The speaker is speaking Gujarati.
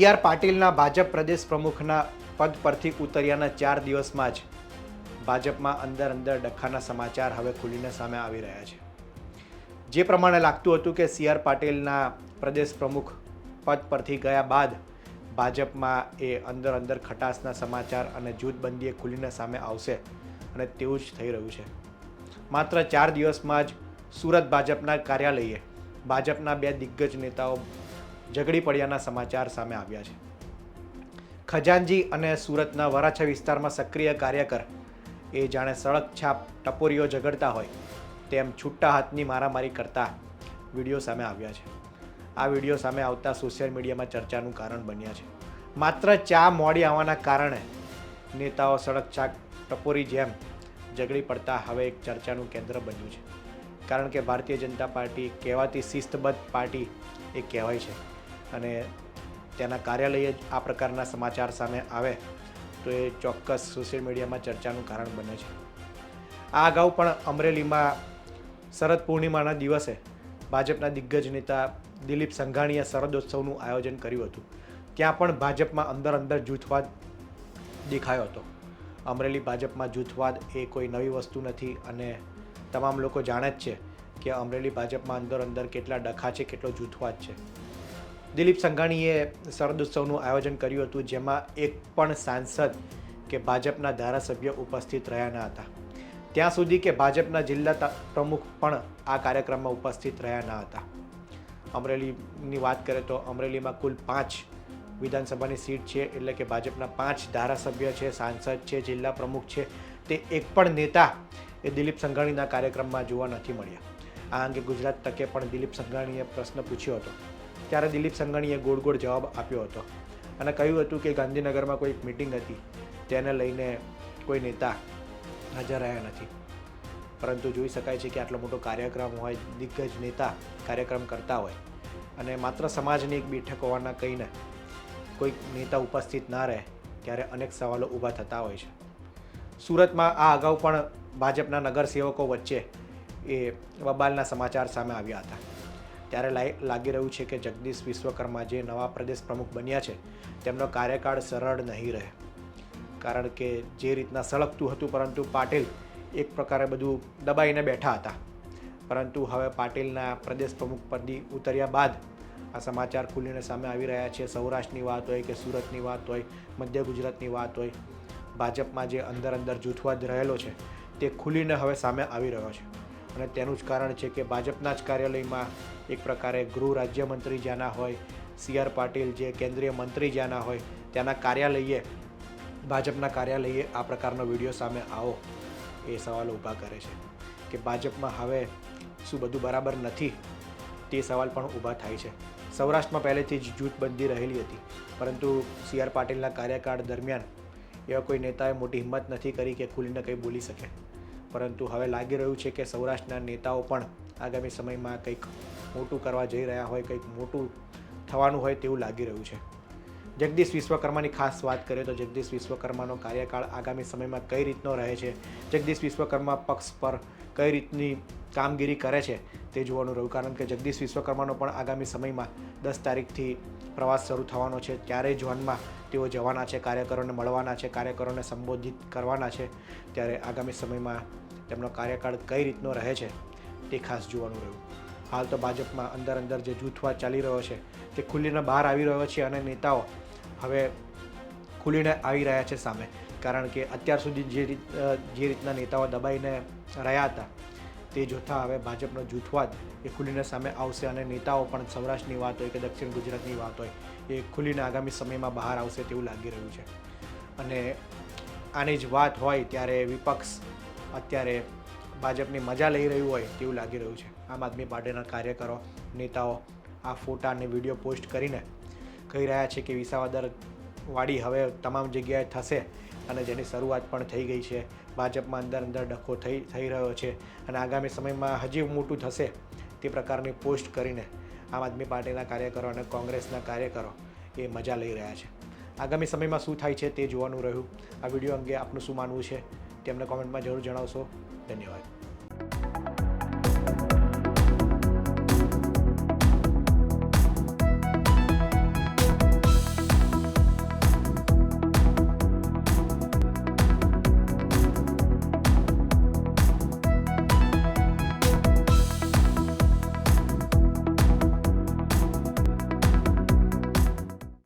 સી.આર. પાટીલના ભાજપ પ્રદેશ પ્રમુખના પદ પરથી ઉતર્યાના 4 દિવસમાં જ ભાજપમાં અંદર ડખાના સમાચાર હવે ખુલીને સામે આવી રહ્યા છે. જે પ્રમાણે લાગતું હતું કે સી.આર. પાટીલના પ્રદેશ પ્રમુખ પદ પરથી ગયા બાદ ભાજપમાં એ અંદર ખટાસના સમાચાર અને જૂથબંધીએ ખુલીને સામે આવશે અને તેવું જ થઈ રહ્યું છે. માત્ર 4 દિવસમાં જ સુરત ભાજપના કાર્યાલયે ભાજપના 2 દિગ્ગજ નેતાઓ ઝઘડી પડ્યાના સમાચાર સામે આવ્યા છે. ખજાનજી અને સુરતના વરાછા વિસ્તારમાં સક્રિય કાર્યકર એ જાણે સડક છાપ ટપોરીઓ ઝઘડતા હોય તેમ છૂટા હાથની મારામારી કરતા વિડીયો સામે આવ્યા છે. આ વિડીયો સામે આવતા સોશિયલ મીડિયામાં ચર્ચાનું કારણ બન્યા છે. માત્ર ચા મોડી આવવાના કારણે નેતાઓ સડક છાપ ટપોરી જેમ ઝઘડી પડતા હવે એક ચર્ચાનું કેન્દ્ર બન્યું છે. કારણ કે ભારતીય જનતા પાર્ટી કહેવાતી શિસ્તબદ્ધ પાર્ટી એ કહેવાય છે અને તેના કાર્યાલયે જ આ પ્રકારના સમાચાર સામે આવે તો એ ચોક્કસ સોશિયલ મીડિયામાં ચર્ચાનું કારણ બને છે. આ અગાઉ પણ અમરેલીમાં શરદ પૂર્ણિમાના દિવસે ભાજપના દિગ્ગજ નેતા દિલીપ સંઘાણીએ શરદોત્સવનું આયોજન કર્યું હતું. ત્યાં પણ ભાજપમાં અંદર જૂથવાદ દેખાયો હતો. અમરેલી ભાજપમાં જૂથવાદ એ કોઈ નવી વસ્તુ નથી અને તમામ લોકો જાણે જ છે કે અમરેલી ભાજપમાં અંદર કેટલા ડખા છે, કેટલો જૂથવાદ છે. દિલીપ સંઘાણીએ શરદોત્સવનું આયોજન કર્યું હતું જેમાં એક પણ સાંસદ કે ભાજપના ધારાસભ્ય ઉપસ્થિત રહ્યા ન હતા. ત્યાં સુધી કે ભાજપના જિલ્લા પ્રમુખ પણ આ કાર્યક્રમમાં ઉપસ્થિત રહ્યા ન હતા. અમરેલીની વાત કરીએ તો અમરેલીમાં કુલ 5 વિધાનસભાની સીટ છે, એટલે કે ભાજપના 5 ધારાસભ્ય છે, સાંસદ છે, જિલ્લા પ્રમુખ છે. તે એક પણ નેતા એ દિલીપ સંઘાણીના કાર્યક્રમમાં જોવા નથી મળ્યા. આ અંગે ગુજરાત તકે પણ દિલીપ સંઘાણીએ પ્રશ્ન પૂછ્યો હતો. ત્યારે દિલીપ સંઘાણીએ ગોળ જવાબ આપ્યો હતો અને કહ્યું હતું કે ગાંધીનગરમાં કોઈ મિટિંગ હતી તેને લઈને કોઈ નેતા હાજર રહ્યા નથી. પરંતુ જોઈ શકાય છે કે આટલો મોટો કાર્યક્રમ હોય, દિગ્ગજ નેતા કાર્યક્રમ કરતા હોય અને માત્ર સમાજની એક બેઠક હોવાના કહીને કોઈ નેતા ઉપસ્થિત ના રહે ત્યારે અનેક સવાલો ઊભા થતા હોય છે. સુરતમાં આ અગાઉ પણ ભાજપના નગરસેવકો વચ્ચે એ બબાલના સમાચાર સામે આવ્યા હતા. ત્યારે લાગી રહ્યું છે કે જગદીશ વિશ્વકર્મા જે નવા પ્રદેશ પ્રમુખ બન્યા છે તેમનો કાર્યકાળ સરળ નહીં રહે. કારણ કે જે રીતના સળગતું હતું પરંતુ પાટીલ એક પ્રકારે બધું દબાઈને બેઠા હતા. પરંતુ હવે પાટીલના પ્રદેશ પ્રમુખ પદથી ઉતર્યા બાદ આ સમાચાર ખુલીને સામે આવી રહ્યા છે. સૌરાષ્ટ્રની વાત હોય કે સુરતની વાત હોય, મધ્ય ગુજરાતની વાત હોય, ભાજપમાં જે અંદર જૂથવાદ રહેલો છે તે ખુલીને હવે સામે આવી રહ્યો છે. અને તેનું જ કારણ છે કે ભાજપના જ કાર્યાલયમાં એક પ્રકારે ગૃહ રાજ્યમંત્રી જ્યાંના હોય, સી.આર. પાટીલ જે કેન્દ્રીય મંત્રી જ્યાંના હોય ત્યાંના કાર્યાલયે ભાજપના કાર્યાલયે આ પ્રકારનો વિડીયો સામે આવો એ સવાલો ઊભા કરે છે કે ભાજપમાં હવે શું બધું બરાબર નથી તે સવાલ પણ ઊભા થાય છે. સૌરાષ્ટ્રમાં પહેલેથી જ જૂથબંધી રહેલી હતી પરંતુ સી.આર. પાટીલના કાર્યકાળ દરમિયાન એવા કોઈ નેતાએ મોટી હિંમત નથી કરી કે ખુલીને કંઈ બોલી શકે. પરંતુ હવે લાગી રહ્યું છે કે સૌરાષ્ટ્રના નેતાઓ પણ આગામી સમયમાં કંઈક મોટું કરવા જઈ રહ્યા હોય, કંઈક મોટું થવાનું હોય તેવું લાગી રહ્યું છે. જગદીશ વિશ્વકર્માની ખાસ વાત કરીએ તો જગદીશ વિશ્વકર્માનો કાર્યકાળ આગામી સમયમાં કઈ રીતનો રહે છે, જગદીશ વિશ્વકર્મા પક્ષ પર કઈ રીતની કામગીરી કરે છે તે જોવાનું રહ્યું. કારણ કે જગદીશ વિશ્વકર્માનો પણ આગામી સમયમાં 10 તારીખથી પ્રવાસ શરૂ થવાનો છે. ત્યારે ઝોનમાં તેઓ જવાના છે, કાર્યકરોને મળવાના છે, કાર્યકરોને સંબોધિત કરવાના છે. ત્યારે આગામી સમયમાં તેમનો કાર્યકાળ કઈ રીતનો રહે છે તે ખાસ જોવાનું રહ્યું. હાલ તો ભાજપમાં અંદર જે જૂથવાદ ચાલી રહ્યો છે તે ખુલીને બહાર આવી રહ્યો છે અને નેતાઓ હવે ખુલીને આવી રહ્યા છે સામે. કારણ કે અત્યાર સુધી જે રીતના નેતાઓ દબાઈને રહ્યા હતા તે જોતાં હવે ભાજપનો જૂથવાદ એ ખુલીને સામે આવશે અને નેતાઓ પણ સૌરાષ્ટ્રની વાત હોય કે દક્ષિણ ગુજરાતની વાત હોય એ ખુલીને આગામી સમયમાં બહાર આવશે તેવું લાગી રહ્યું છે. અને આની જ વાત હોય ત્યારે વિપક્ષ અત્યારે ભાજપની મજા લઈ રહ્યું હોય તેવું લાગી રહ્યું છે. આમ આદમી પાર્ટીના કાર્યકરો, નેતાઓ આ ફોટા અને વિડીયો પોસ્ટ કરીને કહી રહ્યા છે કે વિસાવદર વાડી હવે તમામ જગ્યાએ થશે અને જેની શરૂઆત પણ થઈ ગઈ છે. ભાજપમાં અંદર ડખો થઈ રહ્યો છે અને આગામી સમયમાં હજી મોટું થશે તે પ્રકારની પોસ્ટ કરીને આમ આદમી પાર્ટીના કાર્યકરો અને કોંગ્રેસના કાર્યકરો એ મજા લઈ રહ્યા છે. આગામી સમયમાં શું થાય છે તે જોવાનું રહ્યું. આ વિડીયો અંગે આપનું શું માનવું છે તેમને કોમેન્ટમાં જરૂર જણાવશો. ધન્યવાદ.